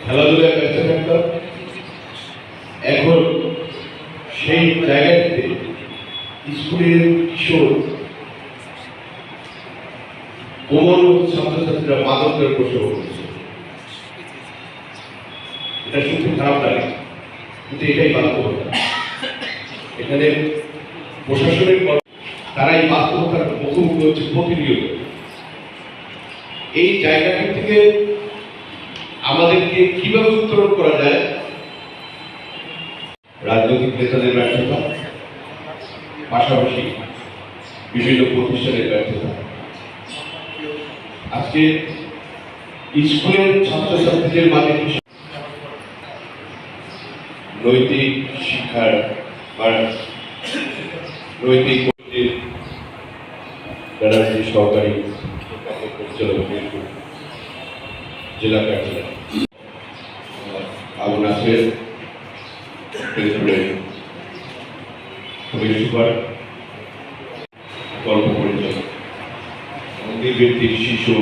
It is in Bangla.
খেলাধুলায় ব্যস্ত থাকতাম। এখন সেই জায়গাটিতে স্কুলের কিশোর কোমল ছাত্রছাত্রীরা মাদকের প্রসঙ্গ করছে। এটা শুনতে খারাপ লাগে, কিন্তু এটাই বাস্তবতা। এখানে প্রশাসনের তারা এই বাস্তবতার মুখোমুখি হচ্ছে প্রতিনিয়ত। এই জায়গাটি থেকে আমাদেরকে কিভাবে উত্তরণ করা যায়? রাজনৈতিক নেতাদের ব্যর্থতা, পাশাপাশি বিভিন্ন প্রতিষ্ঠানের ব্যর্থতা। আজকে স্কুলের ছাত্রছাত্রীদের মাঝে নৈতিক শিক্ষার বা নৈতিক ব্যানার্জি সহকারী পরিচালক জেলা কার্যালয় আবু নাসের সুপার গল্প পরিচালক, মন্দির ব্যক্তির শিশু